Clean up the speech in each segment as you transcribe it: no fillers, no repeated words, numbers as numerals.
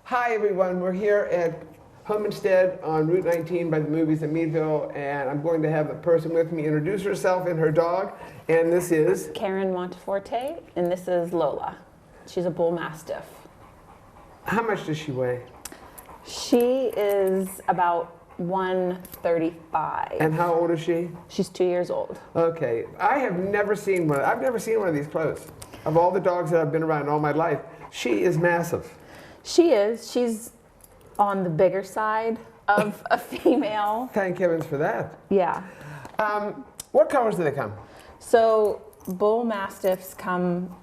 Hi everyone, we're here at Homestead on Route 19 by the movies in Meadville, and I'm going to have a person with me introduce herself and her dog, and this is? Karen Monteforte, and this is Lola. She's a bull mastiff. How much does she weigh? She is about 135. And how old is she? She's 2 years old. Okay, I have never seen one. I've never seen one of these close. Of all the dogs that I've been around all my life, she is massive. She is. She's on the bigger side of a female. Thank heavens for that. Yeah. What colors do they come? So bull mastiffs come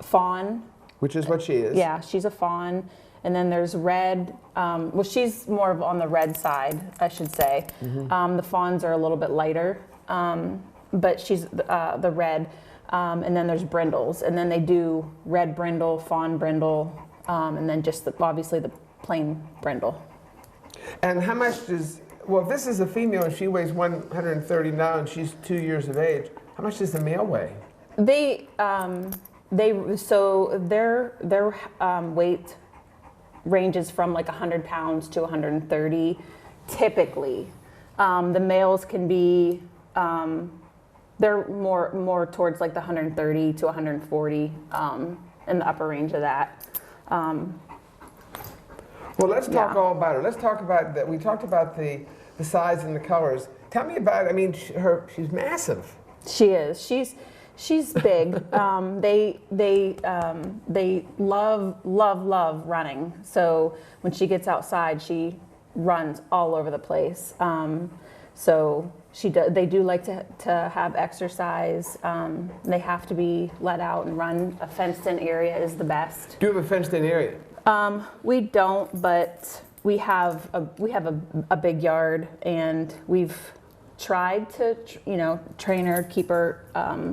fawn. Which is what she is. Yeah, she's a fawn. And then there's red. Well, she's more of on the red side, I should say. Mm-hmm. The fawns are a little bit lighter, but she's the red. And then there's brindles. And then they do red brindle, fawn brindle, and then just obviously the plain brindle. And how much does, well, if this is a female and she weighs 130 now and she's 2 years of age, how much does the male weigh? So their weight ranges from like 100 pounds to 130, typically. The males can be, they're more towards like the 130 to 140 in the upper range of that. Well, let's talk all about her. Let's talk about that. We talked about the size and the colors. Tell me about, I mean, she's massive. She is. She's big. They love running. So when she gets outside, she runs all over the place. They do like to have exercise. They have to be let out and run. A fenced-in area is the best. Do you have a fenced-in area? We don't, but we have a big yard, and we've tried to, train her, keep her.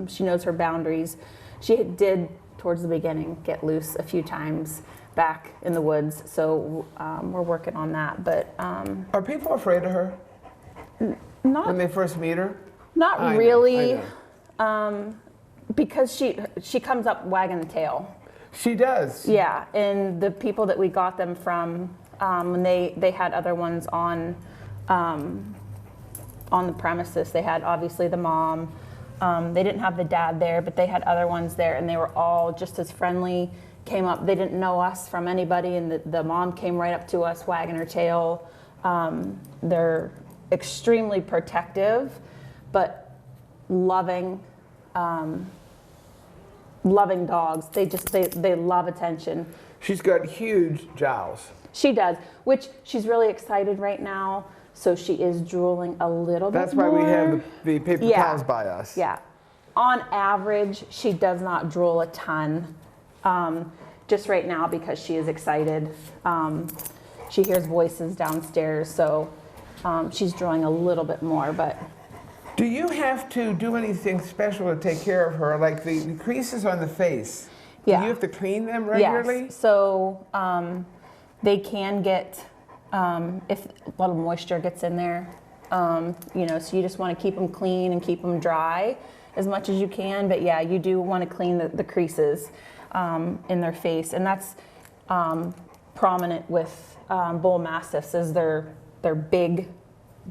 She knows her boundaries. She did towards the beginning get loose a few times back in the woods, so we're working on that. But are people afraid of her? Not when they first meet her. Not really, because she comes up wagging the tail. She does. Yeah, and the people that we got them from, when they had other ones on the premises, they had obviously the mom. They didn't have the dad there, but they had other ones there, and they were all just as friendly. Came up, they didn't know us from anybody, and the mom came right up to us, wagging her tail. They're extremely protective, but loving dogs. They love attention. She's got huge jowls. She does, which she's really excited right now. So she is drooling a little bit more. That's why we have the paper towels by us. Yeah. On average, she does not drool a ton. Just right now because she is excited. She hears voices downstairs, so she's drooling a little bit more. But do you have to do anything special to take care of her, like the creases on the face? Yeah. Do you have to clean them regularly? Yes. So they can get, if a little moisture gets in there, so you just want to keep them clean and keep them dry as much as you can. But yeah, you do want to clean the creases in their face, and that's prominent with bull mastiffs, is their big,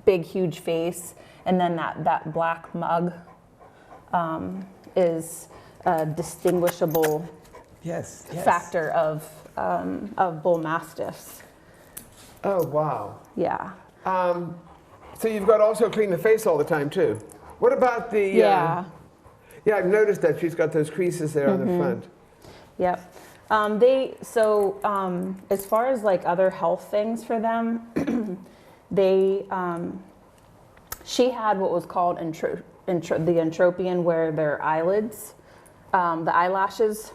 huge face, and then that black mug is a distinguishable factor of bull mastiffs. Oh wow! Yeah. So you've got to also clean the face all the time too. What about the? Yeah, I've noticed that she's got those creases there on the front. Yep. As far as like other health things for them, she had what was called the entropion, where their eyelids, the eyelashes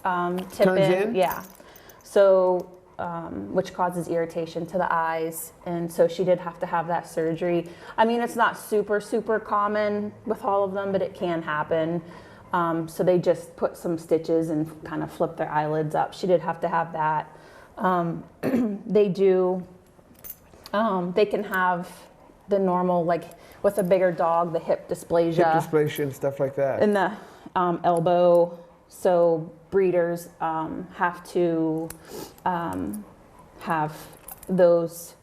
tip Turns in? Yeah. So, which causes irritation to the eyes, and so she did have to have that surgery. I mean, it's not super common with all of them, but it can happen. So they just put some stitches and kind of flip their eyelids up. She did have to have that. They can have the normal, like with a bigger dog, the hip dysplasia. Hip dysplasia and stuff like that. And the elbow So breeders have to have those.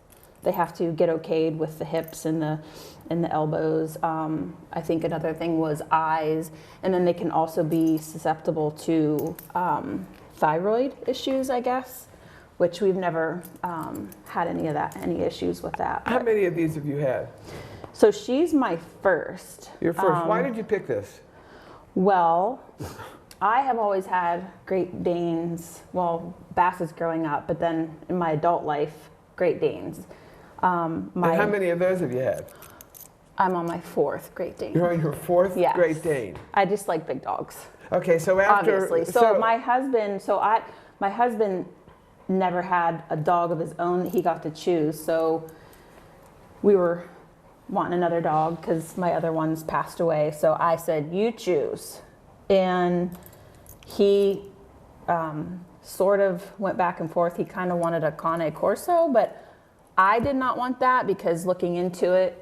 They have to get okayed with the hips and the elbows. I think another thing was eyes, and then they can also be susceptible to thyroid issues, I guess, which we've never had any issues with that. How many of these have you had? So she's my first. Your first. Why did you pick this? Well, I have always had Great Danes, well, Basses growing up, but then in my adult life, Great Danes. And how many of those have you had? I'm on my 4th Great Dane. You're on your 4th Yes. Great Dane. I just like big dogs. Okay, so after... Obviously. My husband never had a dog of his own that he got to choose, so we were wanting another dog because my other ones passed away. So I said, you choose. And he sort of went back and forth. He kind of wanted a Cane Corso, but I did not want that because looking into it,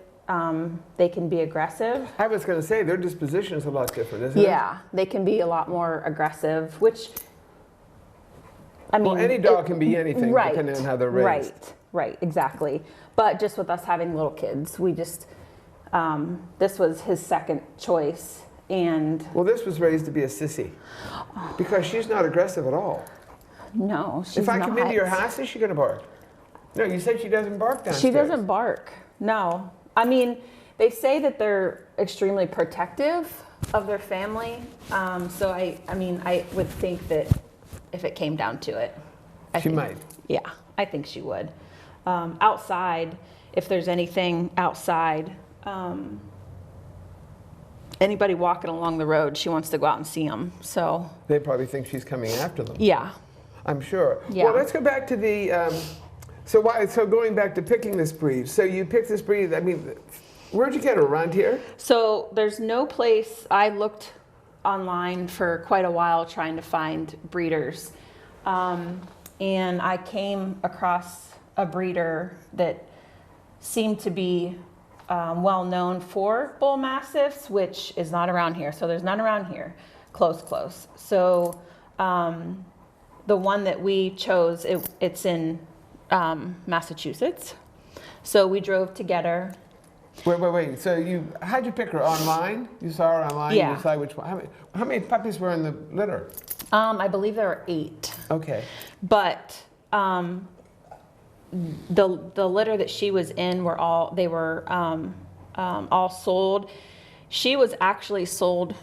they can be aggressive. I was going to say, their disposition is a lot different, isn't it? Yeah, they can be a lot more aggressive, which, I mean... Well, any dog can be anything, right, depending on how they're raised. Right, exactly. But just with us having little kids, we just, this was his second choice, and... Well, this was raised to be a sissy, because she's not aggressive at all. No, she's not. If I come into your house, is she going to bark? No, you said she doesn't bark downstairs. She doesn't bark, no. I mean, they say that they're extremely protective of their family. So I would think that if it came down to it, she might. Yeah, I think she would. Outside, if there's anything outside, anybody walking along the road, she wants to go out and see them. So they probably think she's coming after them. Yeah, I'm sure. Yeah. Well, let's go back to the. So going back to picking this breed. So you picked this breed. I mean, where'd you get her? Around here? So there's no place. I looked online for quite a while trying to find breeders, and I came across a breeder that seemed to be well known for bull mastiffs, which is not around here. So there's none around here, close. So the one that we chose, it's in Massachusetts. So we drove together. Wait. So how'd you pick her? Online? You saw her online? Yeah. You decide which one? How many puppies were in the litter? I believe there were 8. Okay. But the litter that she was in were all sold. She was actually sold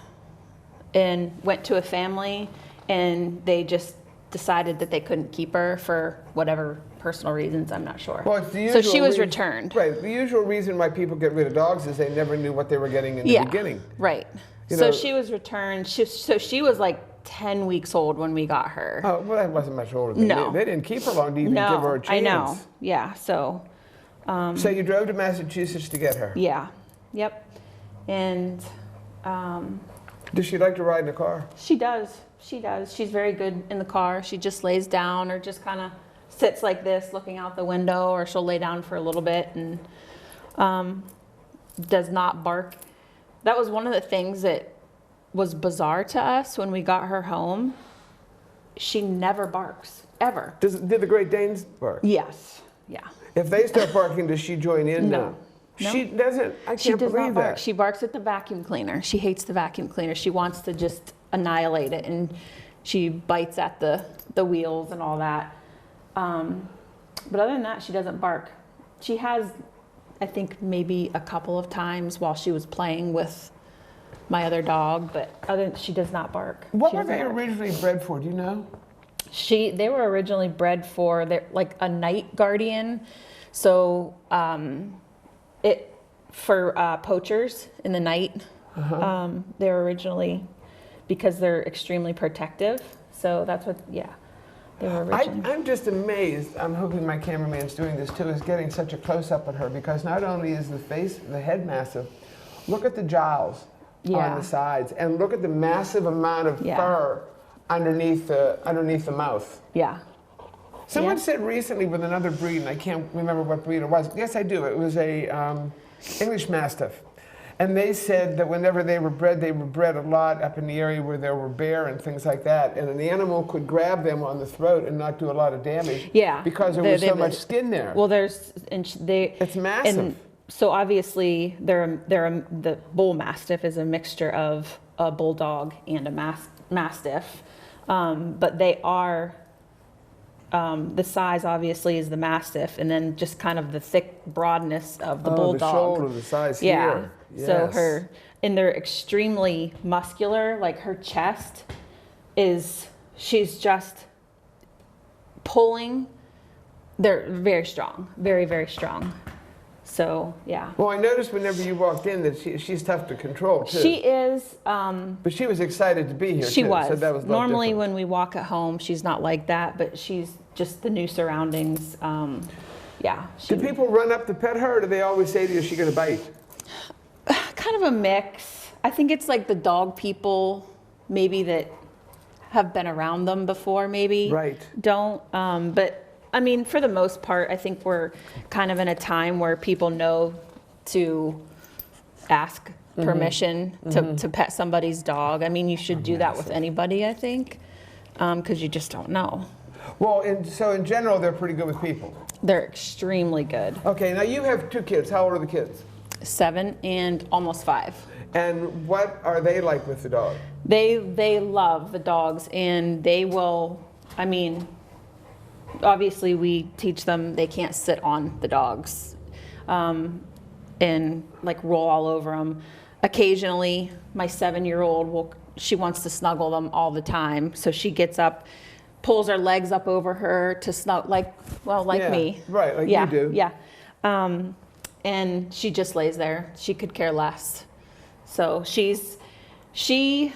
and went to a family, and they just decided that they couldn't keep her for whatever personal reasons, I'm not sure. Well, it's the usual so she was returned. Right. The usual reason why people get rid of dogs is they never knew what they were getting in the beginning. Right. So she was returned. So she was like 10 weeks old when we got her. Oh, well, that wasn't much older. No. They didn't keep her long to even give her a chance. I know. Yeah. So. So you drove to Massachusetts to get her? Yeah. Yep. And. Does she like to ride in the car? She does. She's very good in the car. She just lays down or just kind of sits like this looking out the window, or she'll lay down for a little bit and does not bark. That was one of the things that was bizarre to us when we got her home. She never barks, ever. Did the Great Danes bark? Yes. Yeah. If they start barking, does she join in? No. No. She doesn't. I She can't does believe not bark. that. She barks at the vacuum cleaner. She hates the vacuum cleaner. She wants to just annihilate it, and she bites at the wheels and all that. But other than that, she doesn't bark. She has, I think, maybe a couple of times while she was playing with my other dog, but she does not bark. What were they originally bred for? Do you know? They were originally bred for like a night guardian, so for poachers in the night. They were originally, because they're extremely protective. So that's what, yeah. They were originally. I'm just amazed. I'm hoping my cameraman's doing this too, is getting such a close-up at her, because not only is the head massive, look at the jowls on the sides, and look at the massive amount of fur underneath the mouth. Yeah. Someone said recently with another breed, and I can't remember what breed it was. Yes, I do. It was a English Mastiff. And they said that whenever they were bred a lot up in the area where there were bear and things like that, and an animal could grab them on the throat and not do a lot of damage. Yeah, because there was so much skin there. Well, it's massive. And so obviously, the bull mastiff is a mixture of a bulldog and a mastiff, but they are. The size obviously is the mastiff, and then just kind of the thick broadness of the bulldog. The shoulder, the size here. Yes. So they're extremely muscular. Like her chest she's just pulling. They're very strong, very, very strong. So, yeah. Well, I noticed whenever you walked in that she's tough to control, too. She is. But she was excited to be here, She too. was. So that was Normally, different. when we walk at home, she's not like that, but she's just the new surroundings. Yeah. Do people run up to pet her, or do they always say to you, is she going to bite? Kind of a mix. I think it's like the dog people, maybe that have been around them before, maybe. Right. Don't. But I mean, for the most part, I think we're kind of in a time where people know to ask permission to pet somebody's dog. I mean, you should do that with anybody, I think, because you just don't know. Well, so in general, they're pretty good with people. They're extremely good. Okay, now you have 2 kids. How old are the kids? 7 and almost 5. And what are they like with the dog? They love the dogs, and they will, I mean, obviously we teach them they can't sit on the dogs and like roll all over them. Occasionally, my 7-year-old she wants to snuggle them all the time, so she gets up, pulls her legs up over her to snuggle, like me. Right, like you do. Yeah. And she just lays there. She could care less. So she's the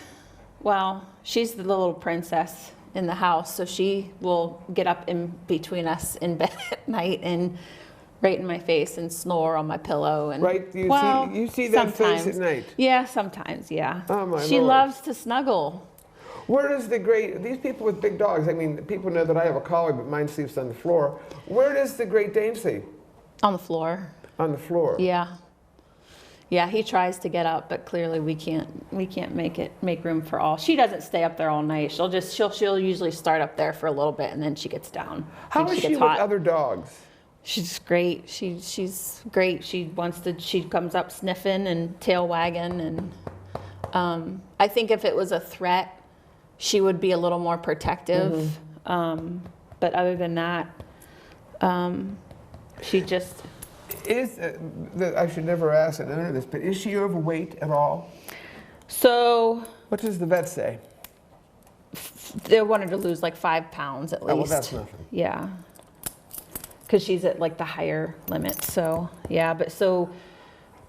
little princess in the house. So she will get up in between us in bed at night and right in my face and snore on my pillow. And right, you see that face at night? Yeah, sometimes, yeah. Oh my She Lord. loves to snuggle. Where does these people with big dogs, I mean, people know that I have a collie, but mine sleeps on the floor. Where does the Great Dane sleep? On the floor. On the floor? Yeah. Yeah, he tries to get up, but clearly we can't make room for all. She doesn't stay up there all night. She'll usually start up there for a little bit and then she gets down. How is she with other dogs? She's great. She's great. She comes up sniffing and tail wagging, and I think if it was a threat, she would be a little more protective. But other than that, she just. I should never ask an owner this, but is she overweight at all? So. What does the vet say? They wanted to lose like 5 pounds at least. Oh, well, that's nothing. Yeah. Because she's at like the higher limit. So, yeah. But so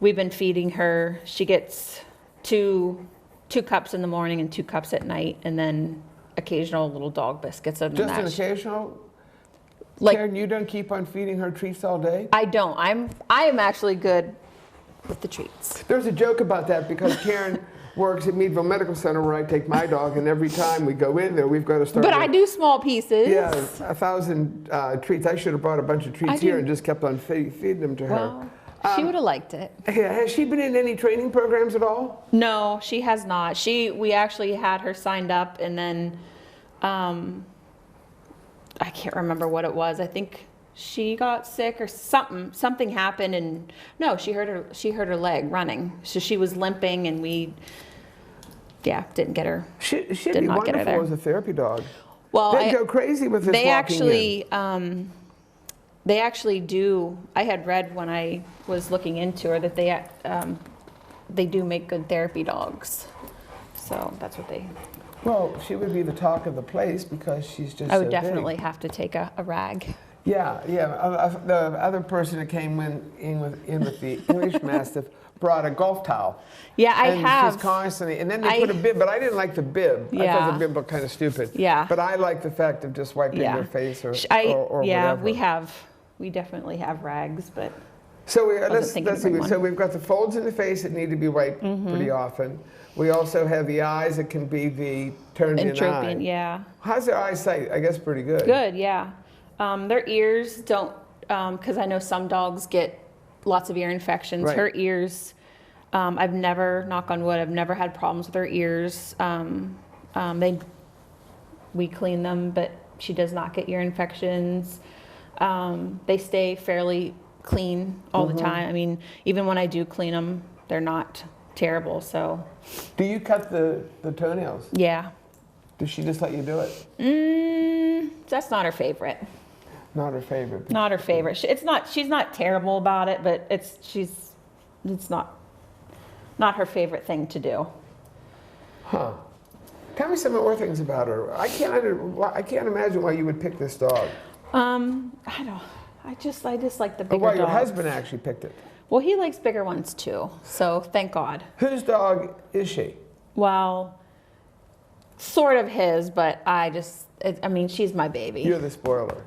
we've been feeding her. She gets two cups in the morning and 2 cups at night, and then occasional little dog biscuits. Just an occasional? Like, Karen, you don't keep on feeding her treats all day? I don't. I am actually good with the treats. There's a joke about that because Karen works at Meadville Medical Center where I take my dog, and every time we go in there, we've got to start. But I do small pieces. Yeah, 1,000 treats. I should have brought a bunch of treats here and just kept on feeding them to her. Well, she would have liked it. Yeah, has she been in any training programs at all? No, she has not. We actually had her signed up, and then I can't remember what it was. I think she got sick or something happened, and no, she hurt her leg running. So she was limping, and we didn't get her. She'd be wonderful as a therapy dog. Well, they'd go crazy with this they actually do. I had read when I was looking into her that they do make good therapy dogs. So that's what they. Well, she would be the talk of the place because she's just I would so definitely big. have to take a rag. Yeah. The other person that came in with the English Mastiff brought a golf towel. Yeah, I have. She's constantly, and then they put a bib, but I didn't like the bib. I thought the bib looked kind of stupid. Yeah. But I like the fact of just wiping her face or whatever. We definitely have rags, but. So let's see. So we've got the folds in the face that need to be wiped pretty often. We also have the eyes that can be the turned-in eye. Yeah. How's their eyesight? I guess pretty good. Good, yeah. Their ears don't, because I know some dogs get lots of ear infections. Right. Her ears I've never, knock on wood, I've never had problems with her ears. We clean them, but she does not get ear infections. They stay fairly clean all the time. I mean, even when I do clean them, they're not terrible, so. Do you cut the toenails? Yeah. Does she just let you do it? That's not her favorite. Not her favorite. Not her favorite. She's not terrible about it, but it's not her favorite thing to do. Huh. Tell me some more things about her. I can't imagine why you would pick this dog. I just like the bigger Well, your dogs. husband actually picked it. Well, he likes bigger ones too, so thank God. Whose dog is she? Well, sort of his, but I mean, she's my baby. You're the spoiler.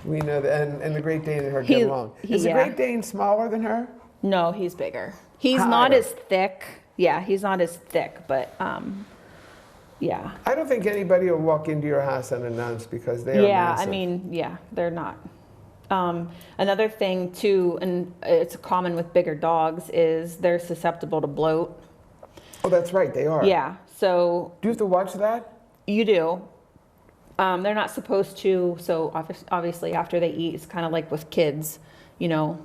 We know that, and the Great Dane and her get along. Is the Great Dane smaller than her? No, he's bigger. He's Higher. not as thick. Yeah, he's not as thick, but yeah. I don't think anybody will walk into your house unannounced because they are massive. I mean, yeah, they're not. Another thing too, and it's common with bigger dogs, is they're susceptible to bloat. Oh, that's right, they are. Yeah, so. Do you have to watch that? You do. They're not supposed to, so obviously after they eat, it's kind of like with kids, you know,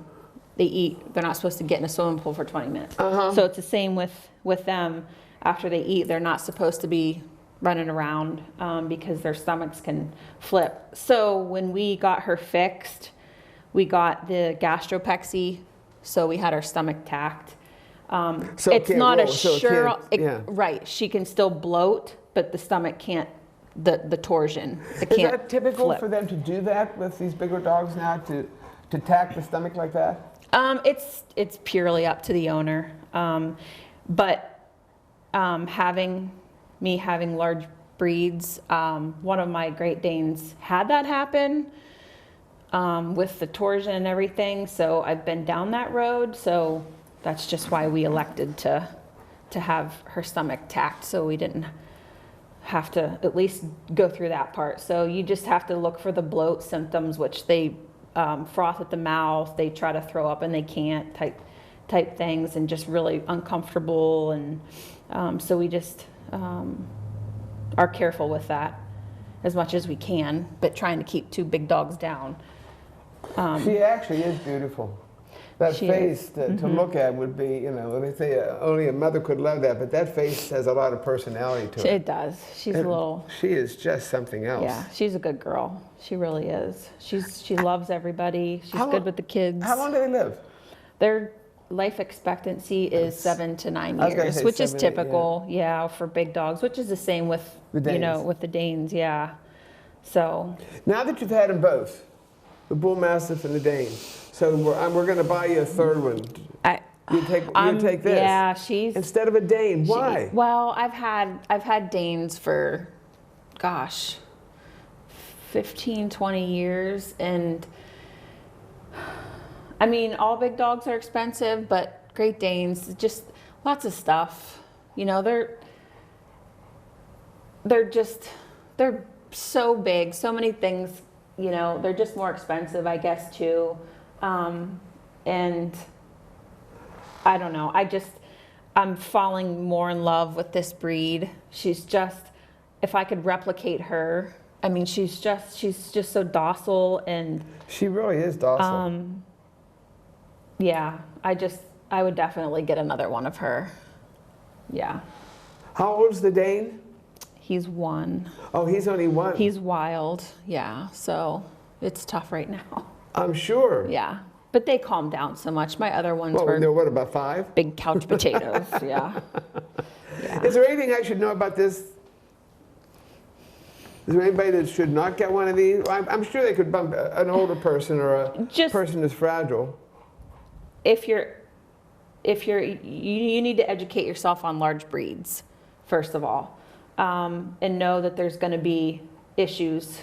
they eat, they're not supposed to get in a swimming pool for 20 minutes. So it's the same with them. After they eat, they're not supposed to be running around because their stomachs can flip. So when we got her fixed, we got the gastropexy, so we had her stomach tacked. So it's not a so sure, yeah. right, she can still bloat, but the stomach can't, the torsion, it Is can't that typical flip. for them to do that with these bigger dogs now, to tack the stomach like that? It's purely up to the owner. But having large breeds, one of my Great Danes had that happen with the torsion and everything. So I've been down that road. So that's just why we elected to have her stomach tacked, so we didn't have to at least go through that part. So you just have to look for the bloat symptoms, which they froth at the mouth, they try to throw up and they can't, type things, and just really uncomfortable. And so we just are careful with that as much as we can, but trying to keep two big dogs down. She actually is beautiful. That face to look at would be, you know, they say only a mother could love that, but that face has a lot of personality to it. It does. She's a little. She is just something else. Yeah, she's a good girl. She really is. She loves everybody. She's good with the kids. How long do they live? Their life expectancy is 7 to 9 years, which is typical, for big dogs, which is the same with with the Danes, yeah. So now that you've had them both, the Bull Mastiff and the Dane, so we're going to buy you a third one. You take this. Yeah, she's instead of a Dane. Why? Well, I've had Danes for, gosh, 15, 20 years, and I mean, all big dogs are expensive, but Great Danes, just lots of stuff. You know, they're so big, so many things. You know, they're just more expensive, I guess, too. And I don't know. I'm falling more in love with this breed. She's just, if I could replicate her, I mean, she's just so docile, and she really is docile. Yeah, I would definitely get another one of her. Yeah. How old's the Dane? He's 1. Oh, he's only 1. He's wild, yeah. So it's tough right now. I'm sure. Yeah, but they calm down so much. My other ones were. No, what, about 5? Big couch potatoes. Yeah. Is there anything I should know about this? Is there anybody that should not get one of these? I'm sure they could bump an older person or a person who's fragile. You need to educate yourself on large breeds, first of all, and know that there's going to be issues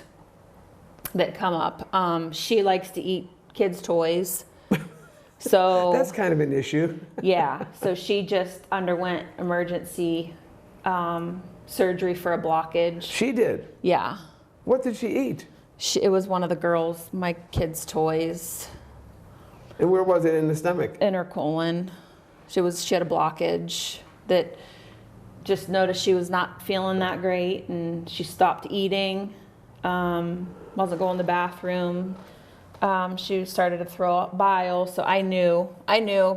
that come up. She likes to eat kids' toys, so that's kind of an issue. Yeah, so she just underwent emergency surgery for a blockage. She did? Yeah. What did she eat? It was one of the girls, my kids' toys. And where was it in the stomach? In her colon. She had a blockage that just noticed she was not feeling that great, and she stopped eating, wasn't going to the bathroom. She started to throw up bile, so I knew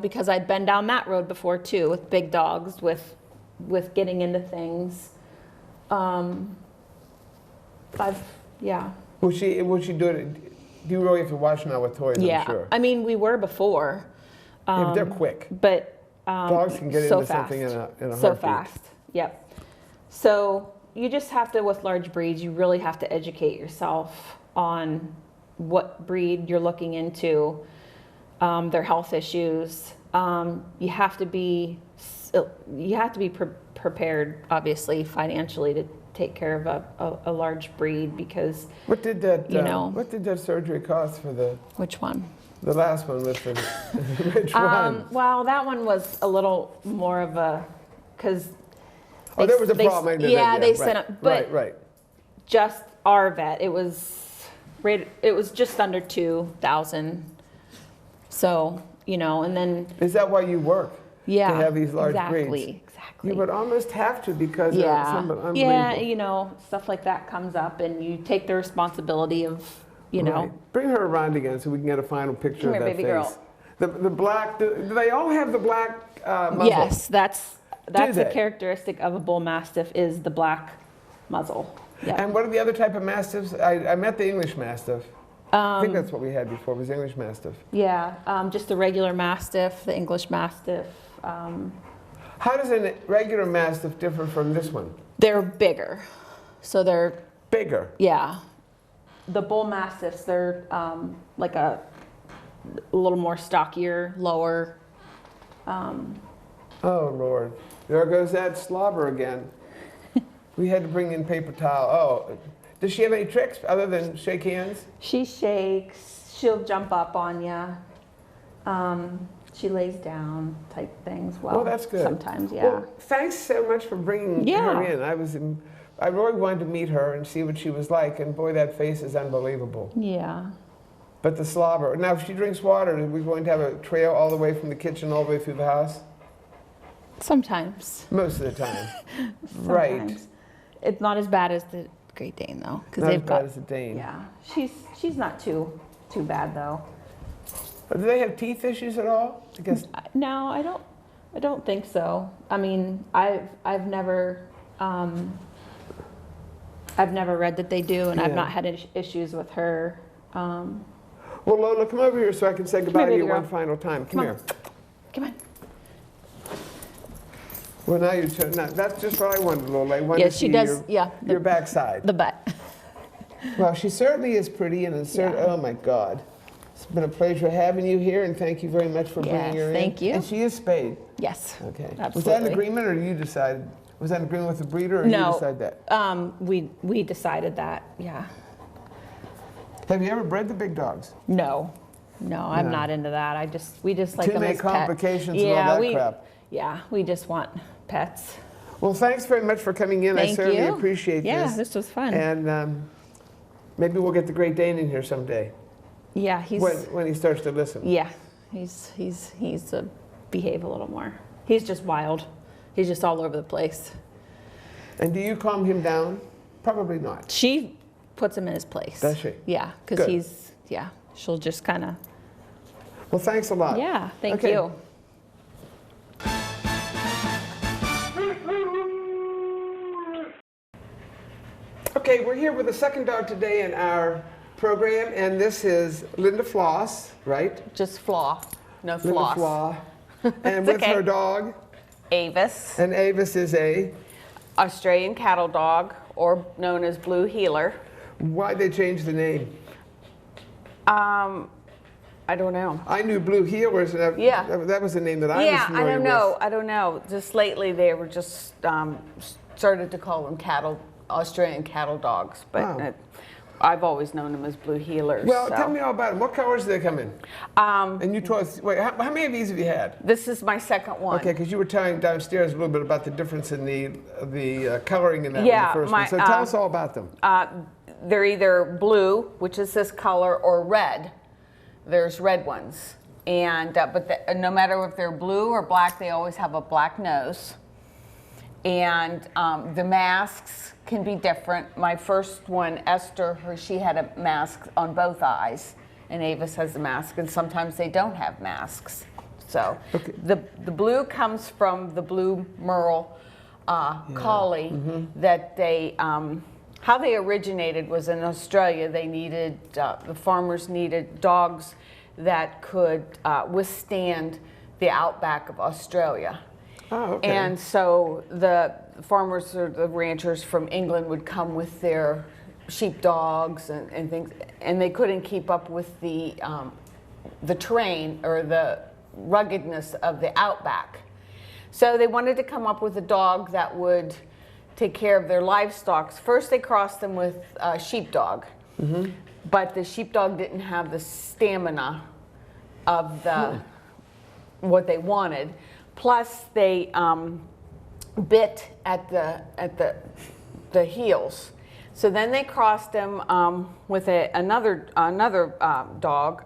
because I'd been down that road before too with big dogs, with getting into things. Yeah. Will she do it? Do you really have to watch now with toys? Yeah. I'm sure. I mean, we were before. Yeah, they're quick. But dogs can get so into fast. something in a So heartbeat. fast. Yep. So you just have to, with large breeds, you really have to educate yourself on what breed you're looking into, their health issues. You have to be prepared, obviously, financially to take care of a large breed, because What did that what did that surgery cost for the which one? The last one was the which one? Well, that one was a little more of a, because there was a problem. I knew that, they right, sent it, but right. just our vet, it was just under 2,000. So, and then Is that why you work? Yeah, to have these large breeds. Exactly. You would almost have to, because some unbelievable. Yeah, stuff like that comes up, and you take the responsibility of, Right. Bring her around again so we can get a final picture Come of here, that baby face. girl. The black. Do they all have the black muzzle? Yes, that's a they? characteristic of a bull mastiff, is the black muzzle. Yeah. And what are the other type of mastiffs? I met the English mastiff. I think that's what we had before, was English mastiff. Yeah, just the regular mastiff, the English mastiff. How does a regular mastiff differ from this one? They're bigger, so they're bigger. Yeah, the bull mastiffs, they're like a little more stockier, lower. Oh Lord, there goes that slobber again. We had to bring in paper towel. Oh, does she have any tricks other than shake hands? She shakes. She'll jump up on you. She lays down type things. Well, that's good. Sometimes, yeah. Well, thanks so much for bringing her in. I really wanted to meet her and see what she was like, and boy, that face is unbelievable. Yeah. But the slobber. Now, if she drinks water, are we going to have a trail all the way from the kitchen all the way through the house? Sometimes. Most of the time. Right. It's not as bad as the Great Dane, though, because Not as bad as the Dane. Yeah, she's not too bad though. Do they have teeth issues at all? I guess. No, I don't think so. I mean, I've never read that they do, and I've not had issues with her. Well, Lola, come over here so I can say goodbye to you one final time. Come here. Come on. Well, now you turn. Now, that's just what I wanted, Lola. I wanted to see your backside. The butt. Well, she certainly is pretty, and oh my God. It's been a pleasure having you here, and thank you very much for bringing her in. Thank you. And she is spayed. Yes. Okay. Absolutely. Was that an agreement, or you decided? Was that an agreement with the breeder, or you decided that? We decided that. Yeah. Have you ever bred the big dogs? No, I'm not into that. We just like Too them many as complications pets. and all that crap. Yeah, we just want pets. Well, thanks very much for coming in. I certainly appreciate this. Yeah, this was fun. And maybe we'll get the Great Dane in here someday. Yeah, when he starts to listen. Yeah, he's behave a little more. He's just wild. He's just all over the place. And do you calm him down? Probably not. She puts him in his place. Does she? Yeah, because she'll just kind of. Well, thanks a lot. Yeah, thank you. Okay, we're here with the second dog today in our program, and this is Linda Floss, right? Just Flaw, no Linda Floss. Flaw. And with her dog? Avis, And Avis is a? Australian cattle dog, or known as Blue Heeler. Why'd they change the name? I don't know. I knew Blue Heelers, and that was the name that I was familiar with. I don't know. Just lately they were just started to call them Australian cattle dogs, but I've always known them as Blue Heelers. Well, tell me all about them. What colors do they come in? And you told us, wait, how many of these have you had? This is my second one. Okay, because you were telling downstairs a little bit about the difference in the coloring in that one, the first one. So tell us all about them. They're either blue, which is this color, or red. There's red ones. But no matter if they're blue or black, they always have a black nose. And the masks can be different. My first one, Esther, she had a mask on both eyes, and Avis has a mask, and sometimes they don't have masks. So okay. The blue comes from the blue Merle collie that they, how they originated was in Australia. They needed, the farmers needed dogs that could withstand the outback of Australia. Oh, okay. And so the farmers or the ranchers from England would come with their sheepdogs and things, and they couldn't keep up with the terrain or the ruggedness of the outback. So they wanted to come up with a dog that would take care of their livestock. First they crossed them with a sheepdog, but the sheepdog didn't have the stamina of the what they wanted. Plus, they bit at the heels. So then they crossed him with another dog.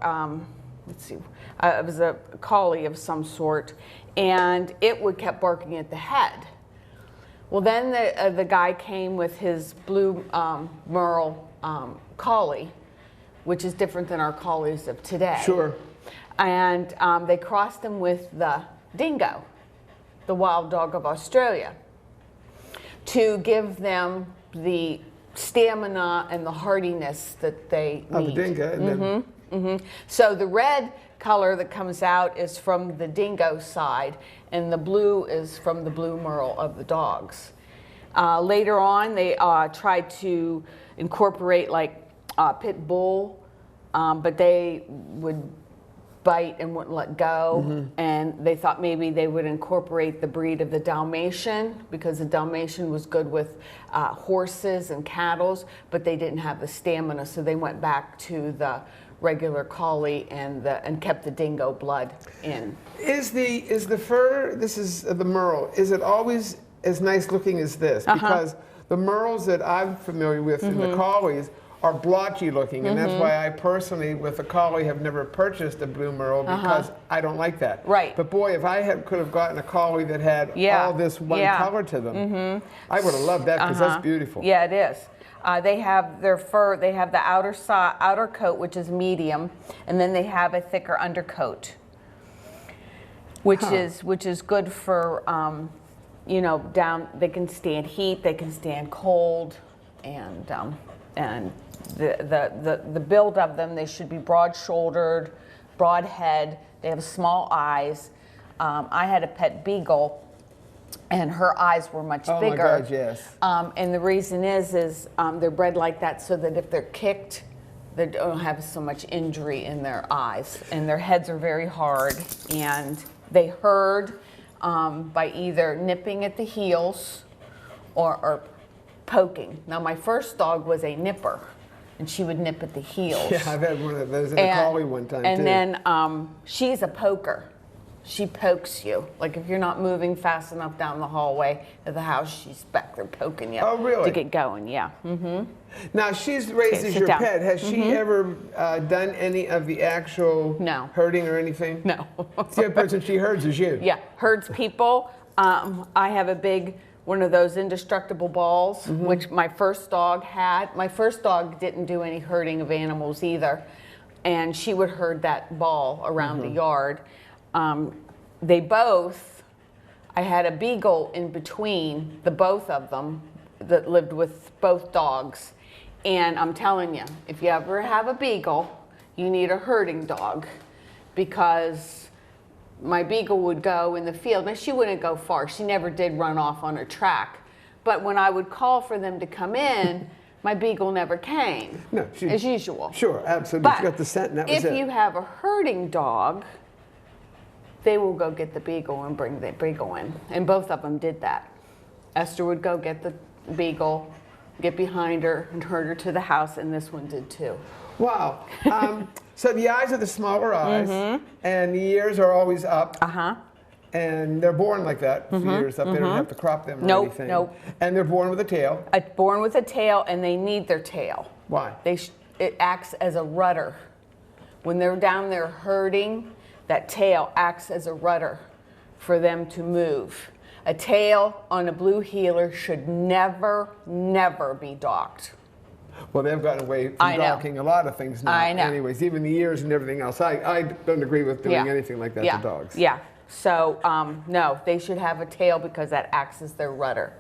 Let's see, it was a collie of some sort, and it kept barking at the head. Well, then the guy came with his blue Merle collie, which is different than our collies of today. Sure. And they crossed him with the dingo, the wild dog of Australia, to give them the stamina and the hardiness that they need. The dingo. And then... So the red color that comes out is from the dingo side, and the blue is from the blue Merle of the dogs. Later on, they tried to incorporate like pit bull, but they would bite and wouldn't let go, and they thought maybe they would incorporate the breed of the Dalmatian, because the Dalmatian was good with horses and cattle, but they didn't have the stamina, so they went back to the regular collie and kept the dingo blood in. Is the fur, this is the Merle, is it always as nice looking as this? Because the Merles that I'm familiar with in the collies are blotchy looking, and that's why I personally, with a collie, have never purchased a blue Merle, because I don't like that. Right. But boy, if I could have gotten a collie that had all this one color to them, I would have loved that, because that's beautiful. Yeah, it is. They have their fur, they have the outer coat, which is medium, and then they have a thicker undercoat, which is good for, you know, they can stand heat, they can stand cold, and the build of them, they should be broad-shouldered, broad head, they have small eyes. I had a pet beagle, and her eyes were much bigger. Oh my God, yes. And the reason is they're bred like that so that if they're kicked, they don't have so much injury in their eyes. And their heads are very hard, and they herd by either nipping at the heels or poking. Now, my first dog was a nipper, and she would nip at the heels. Yeah, I've had one of those in a collie one time, and too. then she's a poker. She pokes you. Like if you're not moving fast enough down the hallway of the house, she's back there poking you. Oh, really? To get going, yeah. Now, she's raised as your pet. Has she ever done any of the actual herding or anything? No. The other person she herds is you. Yeah, herds people. I have a big, one of those indestructible balls, which my first dog had. My first dog didn't do any herding of animals either, and she would herd that ball around the yard. They both, I had a beagle in between the both of them that lived with both dogs. And I'm telling you, if you ever have a beagle, you need a herding dog, because my beagle would go in the field. Now, she wouldn't go far. She never did run off on a track. But when I would call for them to come in, my beagle never came, as usual. Sure, absolutely. But she got the scent, and that was if you have a herding dog, they will go get the beagle and bring the beagle in. And both of them did that. Esther would go get the beagle, get behind her, and herd her to the house, and this one did too. Wow. So the eyes are the smaller eyes, and the ears are always up. And they're born like that, ears up. They don't have to crop them or anything. Nope. And they're born with a tail. Born with a tail, and they need their tail. Why? It acts as a rudder. When they're down there herding, that tail acts as a rudder for them to move. A tail on a blue heeler should never, never be docked. Well, they've gotten away from docking a lot of things now. I know. Anyways, even the ears and everything else. I don't agree with doing anything like that to dogs. Yeah. So, no, they should have a tail because that acts as their rudder,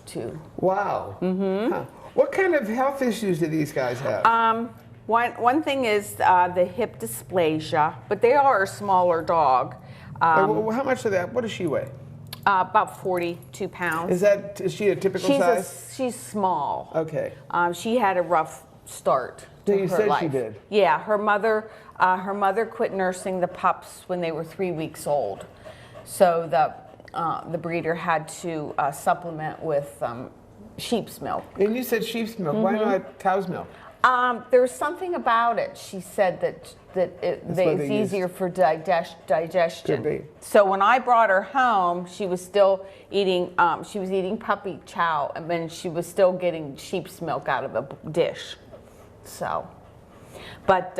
too. Wow. Huh. What kind of health issues do these guys have? One thing is the hip dysplasia, but they are a smaller dog. How much of that? What does she weigh? About 42 pounds. Is she a typical size? She's small. Okay. She had a rough start to You her said life. she did. Yeah, her mother quit nursing the pups when they were 3 weeks old, so the breeder had to supplement with sheep's milk. And you said sheep's milk. Why not cow's milk? There's something about it. She said that it's easier for digestion. Could be. So when I brought her home, she was still eating. She was eating puppy chow, and then she was still getting sheep's milk out of a dish. So, but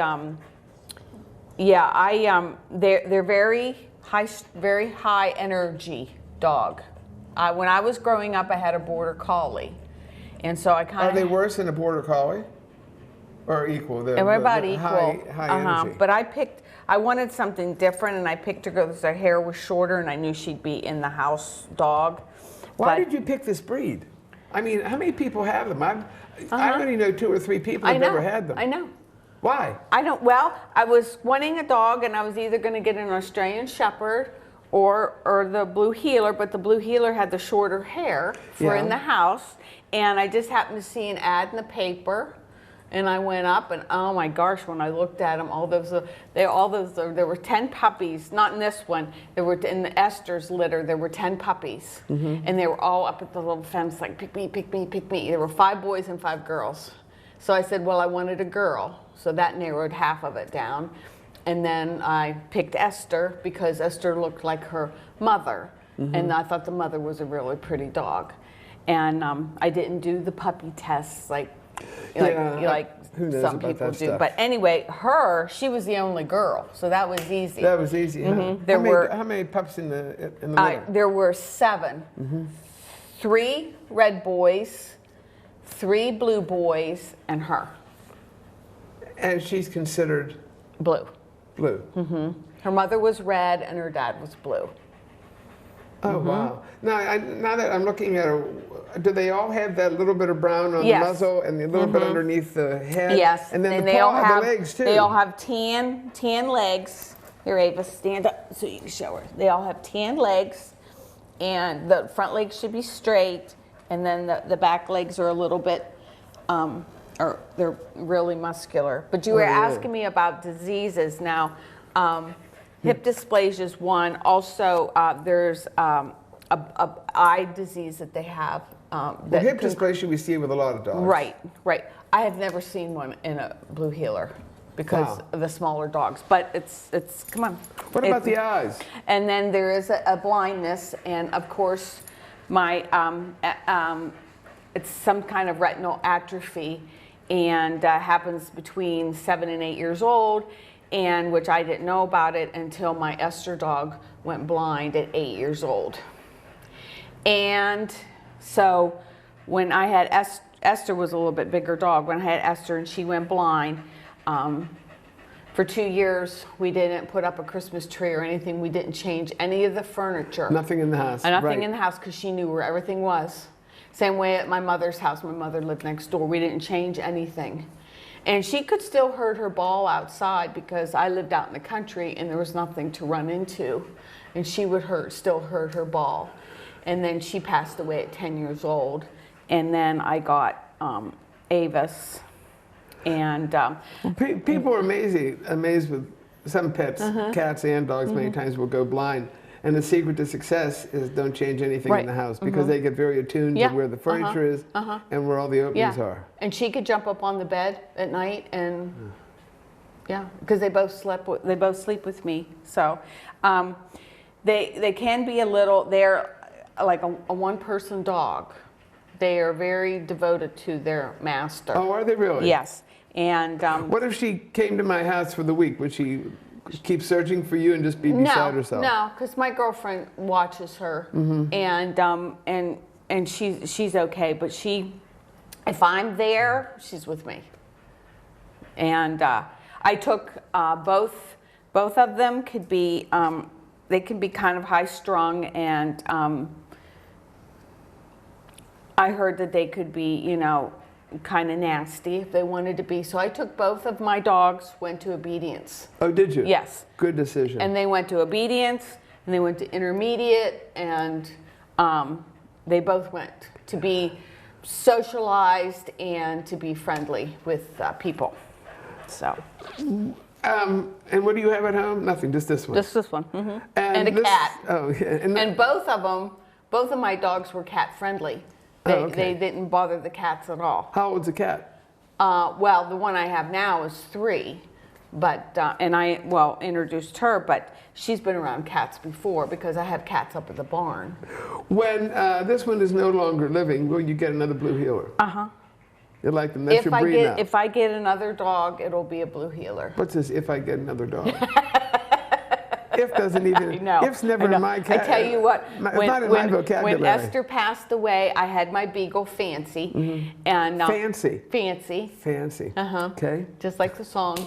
yeah, they're very high energy dog. When I was growing up, I had a border collie, and so I kind of. Are they worse than a border collie? Or equal? They're about equal. High energy. But I wanted something different, and I picked her because her hair was shorter, and I knew she'd be in the house dog. Why did you pick this breed? I mean, how many people have them? I only know 2 or 3 people who've ever had them. I know. Why? Well, I was wanting a dog, and I was either going to get an Australian Shepherd or the blue heeler, but the blue heeler had the shorter hair for in the house, and I just happened to see an ad in the paper. And I went up, and oh my gosh, when I looked at them, there were 10 puppies. Not in this one. There were in the Esther's litter. There were 10 puppies, and they were all up at the little fence, like pick me, pick me, pick me. There were 5 boys and 5 girls. So I said, well, I wanted a girl, so that narrowed half of it down. And then I picked Esther because Esther looked like her mother, and I thought the mother was a really pretty dog. And I didn't do the puppy tests like who knows some about people that do. stuff? But anyway, she was the only girl, so that was easy. That was easy. Huh? How many pups in the litter? There were 7. 3 red boys, 3 blue boys, and her. And she's considered blue. Blue. Her mother was red, and her dad was blue. Oh, wow. Now that I'm looking at her, do they all have that little bit of brown on the muzzle and the little bit underneath the head? Yes. And then they all have the legs, too. They all have tan legs. Here, Ava, stand up so you can show her. They all have tan legs, and the front legs should be straight, and then the back legs are a little bit, they're really muscular. But you were asking me about diseases now. Hip dysplasia is one. Also, there's a eye disease that they have. Hip dysplasia we see with a lot of dogs. Right. I have never seen one in a blue heeler because of the smaller dogs. But it's come on. What about the eyes? And then there is a blindness, and of course, my it's some kind of retinal atrophy, and happens between 7 and 8 years old. And which I didn't know about it until my Esther dog went blind at 8 years old. And so when I had Esther was a little bit bigger dog. When I had Esther and she went blind, for 2 years we didn't put up a Christmas tree or anything. We didn't change any of the furniture. Nothing in the house. Nothing in the house because she knew where everything was. Same way at my mother's house. My mother lived next door. We didn't change anything. And she could still herd her ball outside because I lived out in the country and there was nothing to run into. And she would still herd her ball. And then she passed away at 10 years old. And then I got Avis. And people are amazed with some pets, cats and dogs many times will go blind. And the secret to success is don't change anything in the house because they get very attuned to where the furniture is and where all the openings are. And she could jump up on the bed at night and because they both sleep with me. So they can be they're like a one-person dog. They are very devoted to their master. Oh, are they really? Yes. And what if she came to my house for the week? Would she keep searching for you and just be beside herself? No, because my girlfriend watches her, and she's okay. But if I'm there, she's with me. And I took both of them could be they can be kind of high strung, and I heard that they could be, you know, kind of nasty if they wanted to be. So I took both of my dogs, went to obedience. Oh, did you? Yes. Good decision. And they went to obedience, and they went to intermediate, and they both went to be socialized and to be friendly with people. So. And what do you have at home? Nothing, just this one. Just this one. Mm-hmm. And a cat. Oh, yeah. And both of my dogs were cat friendly. They didn't bother the cats at all. How old's the cat? Well, the one I have now is 3, but and I introduced her, but she's been around cats before because I have cats up at the barn. When this one is no longer living, will you get another blue heeler? You like them? That's your breed now. If I get another dog, it'll be a blue heeler. What's this? If I get another dog. If doesn't even. I know. If's never in my cat. I tell you what. My vocabulary. When Esther passed away, I had my beagle Fancy, and Fancy. Fancy. Fancy. Okay. Just like the song.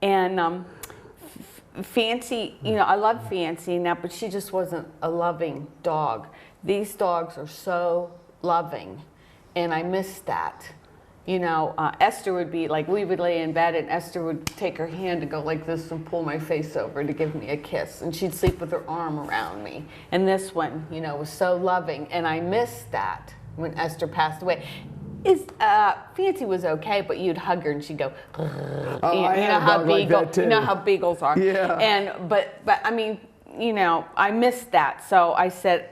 And Fancy, you know, I love Fancy now, but she just wasn't a loving dog. These dogs are so loving, and I missed that. You know, Esther would be like, we would lay in bed and Esther would take her hand and go like this and pull my face over to give me a kiss. And she'd sleep with her arm around me. And this one, you know, was so loving. And I missed that when Esther passed away. Fancy was okay, but you'd hug her and she'd go, you know how beagles are. Yeah. But I mean, you know, I missed that. So I said,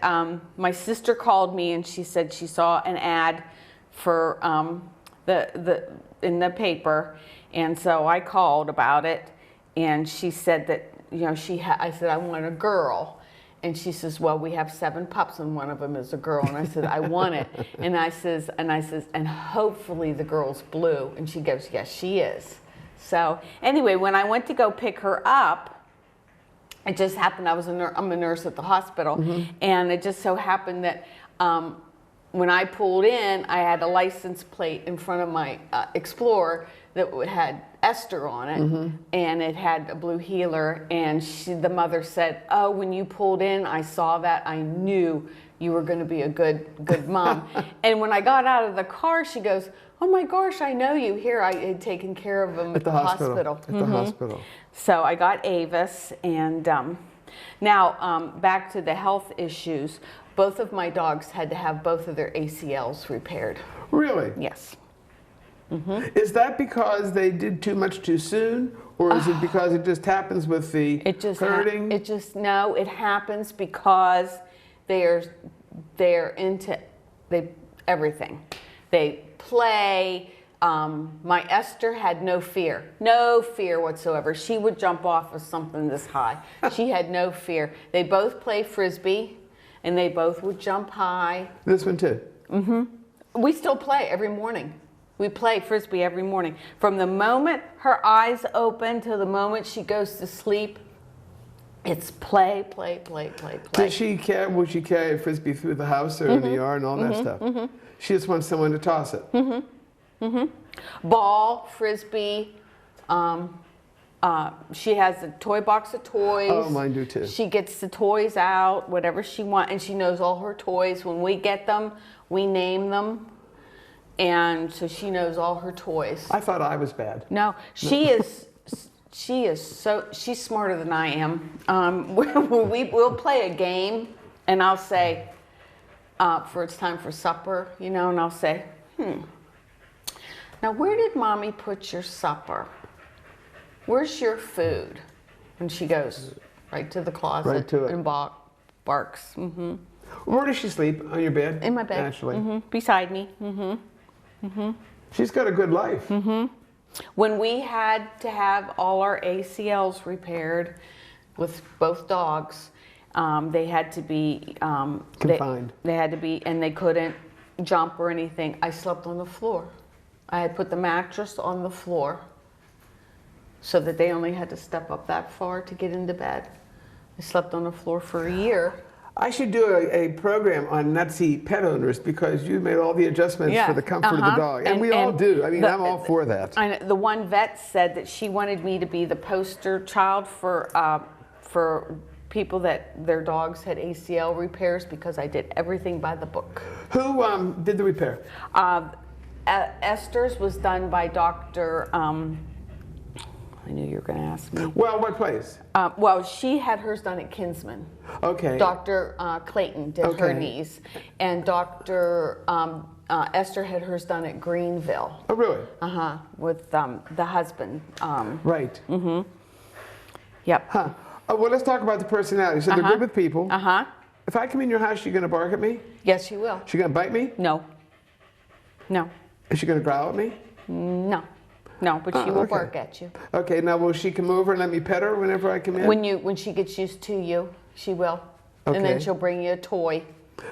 my sister called me and she said she saw an ad for in the paper, and so I called about it, and she said that, you know, I said I want a girl, and she says, well, we have 7 pups and one of them is a girl, and I said I want it, and I says and hopefully the girl's blue, and she goes, yes, she is. So anyway, when I went to go pick her up, it just happened I'm a nurse at the hospital, and it just so happened that when I pulled in, I had a license plate in front of my Explorer that had Esther on it, and it had a blue heeler, and the mother said, oh, when you pulled in, I saw that, I knew you were going to be a good mom. And when I got out of the car, she goes, oh my gosh, I know you. Here, I had taken care of him at the hospital. At the hospital. So I got Avis, and now back to the health issues. Both of my dogs had to have both of their ACLs repaired. Really? Yes. Is that because they did too much too soon, or is it because it just happens with the herding? No, it happens because they're into everything. They play. My Esther had no fear whatsoever. She would jump off of something this high. She had no fear. They both play Frisbee. And they both would jump high. This one too? We still play every morning. We play Frisbee every morning. From the moment her eyes open to the moment she goes to sleep, it's play. Will she carry a Frisbee through the house or in the yard and all that stuff? She just wants someone to toss it. Ball, Frisbee, she has a toy box of toys. Oh, mine do too. She gets the toys out, whatever she wants, and she knows all her toys. When we get them, we name them, and so she knows all her toys. I thought I was bad. No, she is. She's smarter than I am. We'll play a game, and I'll say, it's time for supper, you know, and I'll say, now where did Mommy put your supper? Where's your food? And she goes right to the closet, right to it, and barks. Where does she sleep? On your bed? In my bed. Actually. Beside me. She's got a good life. When we had to have all our ACLs repaired with both dogs, they had to be confined. They had to be, and they couldn't jump or anything. I slept on the floor. I had put the mattress on the floor. so that they only had to step up that far to get into bed. I slept on the floor for a year. I should do a program on nutsy pet owners because you made all the adjustments for the comfort of the dog. And we all do. I mean, I'm all for that. The one vet said that she wanted me to be the poster child for people that their dogs had ACL repairs because I did everything by the book. Who did the repair? Esther's was done by Dr. I knew you were going to ask me. Well, what place? Well, she had hers done at Kinsman. Okay. Dr. Clayton did her knees. And Dr. Esther had hers done at Greenville. Oh, really? Uh-huh. With the husband. Right. Mm-hmm. Yep. Huh. Oh, well, let's talk about the personality. So they're good with people. Uh-huh. If I come in your house, you going to bark at me? Yes, she will. She going to bite me? No. No. Is she going to growl at me? No. No, but she will bark at you. Okay, now will she come over and let me pet her whenever I come in? When she gets used to you, she will. Okay. And then she'll bring you a toy.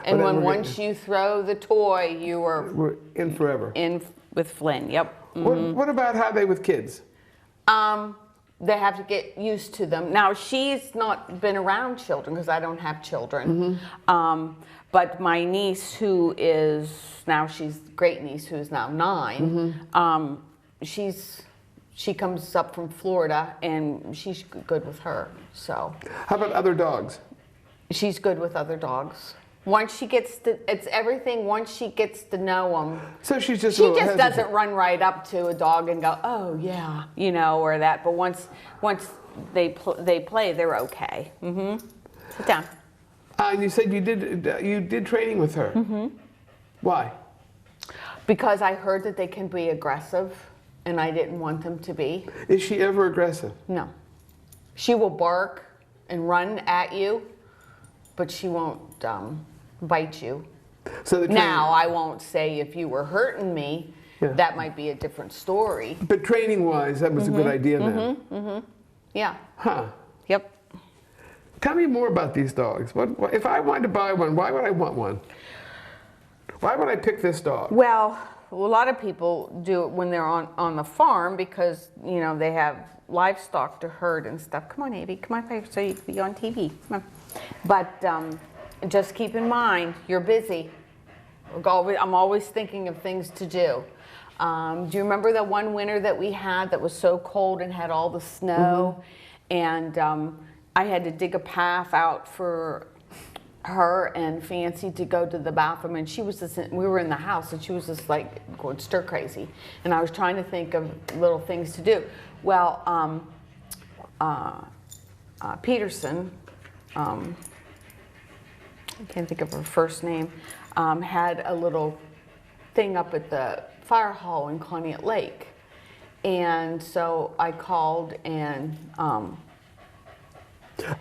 And once you throw the toy, we're in forever. In with Flynn, yep. What about how they with kids? They have to get used to them. Now, she's not been around children because I don't have children. But my niece, who is now, she's great niece, who's now 9, she comes up from Florida and she's good with her. So. How about other dogs? She's good with other dogs. Once she gets to, it's everything. Once she gets to know them. So she just doesn't run right up to a dog and go, oh yeah, you know, or that. But once they play, they're okay. Sit down. And you said you did training with her. Why? Because I heard that they can be aggressive, and I didn't want them to be. Is she ever aggressive? No. She will bark and run at you, but she won't bite you. So now, I won't say if you were hurting me, that might be a different story. But training-wise, that was a good idea then. Yeah. Huh. Yep. Tell me more about these dogs. What, if I wanted to buy one, why would I want one? Why would I pick this dog? Well, a lot of people do it when they're on the farm because, you know, they have livestock to herd and stuff. Come on, Avie, come on, so you can be on TV. Come on. But just keep in mind, you're busy. I'm always thinking of things to do. Do you remember that one winter that we had that was so cold and had all the snow? And I had to dig a path out for her and Fancy to go to the bathroom, and she was just, we were in the house, and she was just like going stir crazy. And I was trying to think of little things to do. Well, Peterson, I can't think of her first name, had a little thing up at the fire hall in Conneaut Lake. And so I called and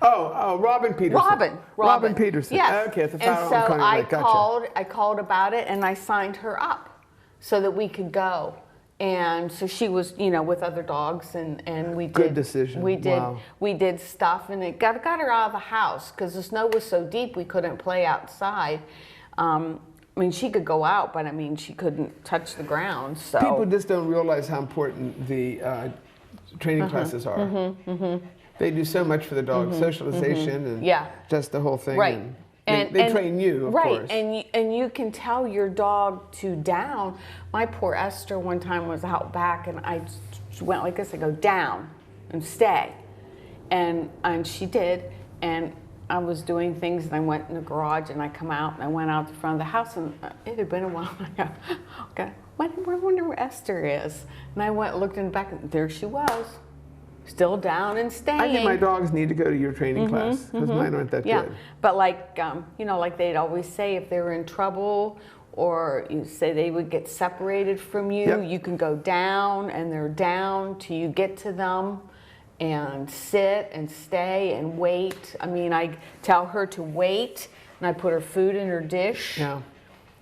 Robin Peterson. Robin Peterson. Yes. Okay, at the fire hall in Conneaut Lake. Gotcha. I called about it and I signed her up so that we could go. And so she was, you know, with other dogs, and we did. Good decision. We did stuff, and it got her out of the house because the snow was so deep we couldn't play outside. I mean, she could go out, but I mean, she couldn't touch the ground. So people just don't realize how important the training classes are. They do so much for the dog, socialization, and just the whole thing. Right. And they train you, of course. And you can tell your dog to down. My poor Esther one time was out back, and I went like this. I go, down and stay. And she did. And I was doing things, and I went in the garage, and I come out, and I went out the front of the house, and it had been a while. I go, okay, I wonder where Esther is. And I went, looked in the back, and there she was. Still down and staying. I think my dogs need to go to your training class because mine aren't that good. But like, you know, like they'd always say, if they were in trouble or you say they would get separated from you, you can go down, and they're down till you get to them and sit and stay and wait. I mean, I tell her to wait, and I put her food in her dish. Yeah.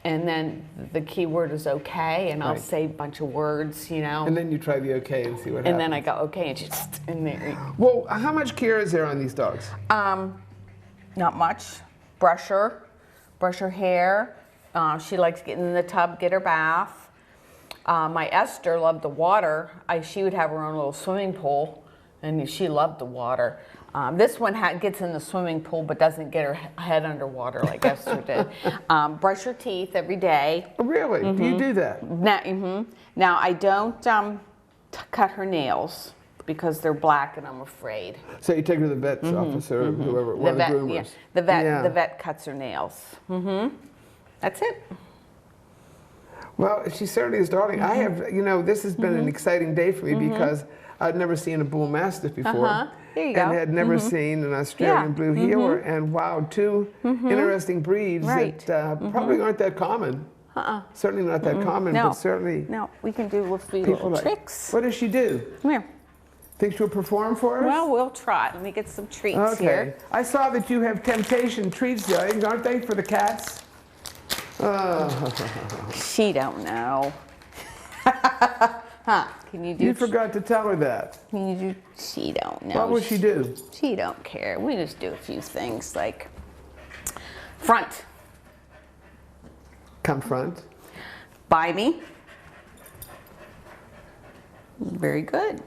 And then the key word is okay, and I'll say a bunch of words, you know. And then you try the okay and see what happens. And then I go, okay, and she's in there. Well, how much care is there on these dogs? Not much. Brush her hair. She likes getting in the tub, get her bath. My Esther loved the water. She would have her own little swimming pool, and she loved the water. This one gets in the swimming pool but doesn't get her head underwater like Esther did. Brush her teeth every day. Really? Do you do that? Now I don't cut her nails because they're black and I'm afraid. So you take her to the vet's office or whoever, one of the groomers. Yeah, the vet cuts her nails. That's it. Well, she certainly is darling. I have, you know, this has been an exciting day for me because I'd never seen a bull mastiff before. There you go. And had never seen an Australian blue heeler. And wow, two interesting breeds that probably aren't that common. Certainly not that common, but certainly. No, we can do a few little tricks. What does she do? Come here. Think she'll perform for us? Well, we'll try. Let me get some treats here. I saw that you have temptation treats there, aren't they, for the cats? She don't know. Can you do? You forgot to tell her that. Can you do? She don't know. What would she do? She don't care. We just do a few things like front. Come front. By me. Very good.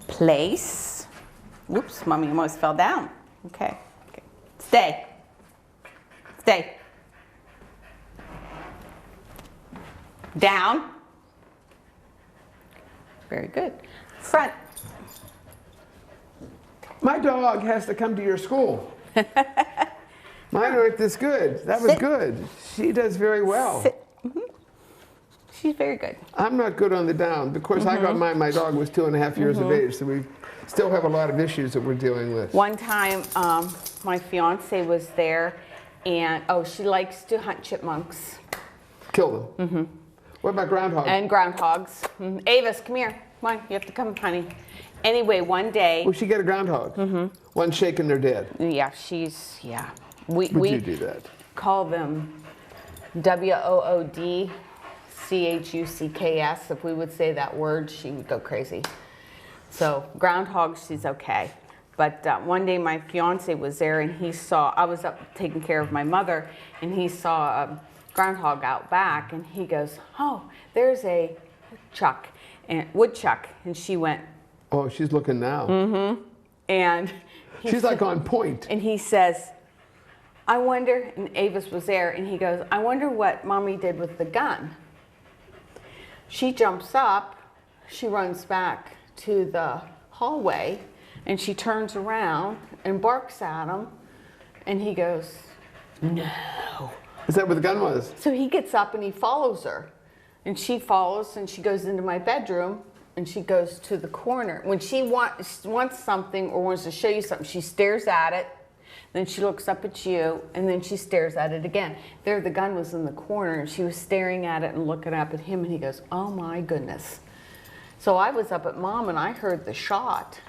Place. Whoops, Mommy almost fell down. Okay. Stay. Stay. Down. Very good. Front. My dog has to come to your school. Mine aren't this good. That was good. She does very well. Sit. She's very good. I'm not good on the down. Of course, I got mine. My dog was 2.5 years of age, so we still have a lot of issues that we're dealing with. One time, my fiance was there, and she likes to hunt chipmunks. Kill them. What about groundhogs? And groundhogs. Avis, come here. Come on, you have to come, honey. Anyway, one day. Will she get a groundhog? One shaken, they're dead. Yeah, We you do that? Call them WOODCHUCKS. If we would say that word, she would go crazy. So groundhogs, she's okay. But one day my fiance was there and I was up taking care of my mother, and he saw a groundhog out back, and he goes, "Oh, there's a woodchuck." And she went, "Oh, she's looking now." And she's like on point. And he says, "I wonder," and Avis was there, and he goes, "I wonder what Mommy did with the gun." She jumps up, she runs back to the hallway, and she turns around and barks at him, and he goes, "No." Is that what the gun was? So he gets up and he follows her, and she follows, and she goes into my bedroom, and she goes to the corner. When she wants something or wants to show you something, she stares at it, then she looks up at you, and then she stares at it again. There, the gun was in the corner, and she was staring at it and looking up at him, and he goes, "Oh my goodness." So I was up at Mom, and I heard the shot,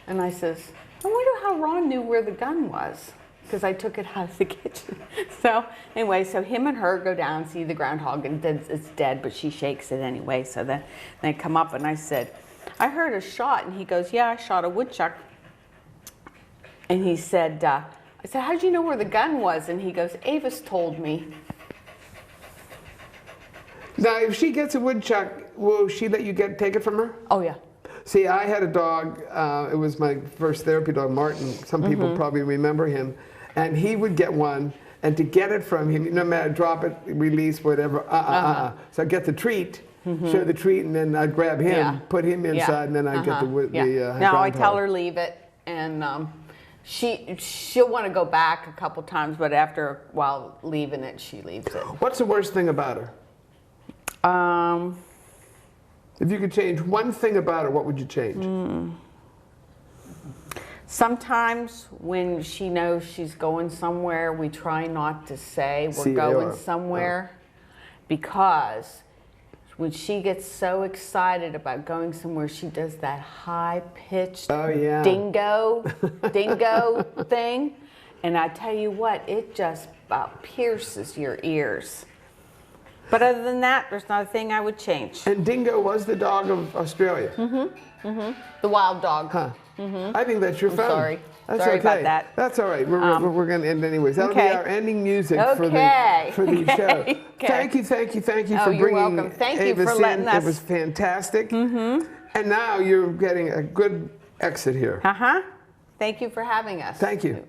and I says, "I wonder how Ron knew where the gun was," because I took it out of the kitchen. So anyway, so him and her go down, see the groundhog, and it's dead, but she shakes it anyway. So then they come up, and I said, "I heard a shot," and he goes, "Yeah, I shot a woodchuck." And he said, I said, "How did you know where the gun was?" And he goes, "Avis told me." Now, if she gets a woodchuck, will she let you take it from her? Oh, yeah. See, I had a dog, it was my first therapy dog, Martin. Some people probably remember him. And he would get one, and to get it from him, no matter, drop it, release, whatever, So I'd get the treat, show the treat, and then I'd grab him, put him inside, and then I'd get the No, I tell her leave it, and she'll want to go back a couple times, but after a while leaving it, she leaves it. What's the worst thing about her? If you could change one thing about her, what would you change? Sometimes when she knows she's going somewhere, we try not to say we're going somewhere, because when she gets so excited about going somewhere, she does that high-pitched dingo thing. And I tell you what, it just about pierces your ears. But other than that, there's not a thing I would change. And Dingo was the dog of Australia. The wild dog. Huh. I think that's your phone. Sorry. That's Sorry okay. about that. That's all right. We're going to end anyways. That'll Okay. be our ending music for Okay. the show. Okay. Thank you Oh, for you're bringing welcome. Thank you Avis for letting in. us. It was fantastic. And now you're getting a good exit here. Thank you for having us. Thank you.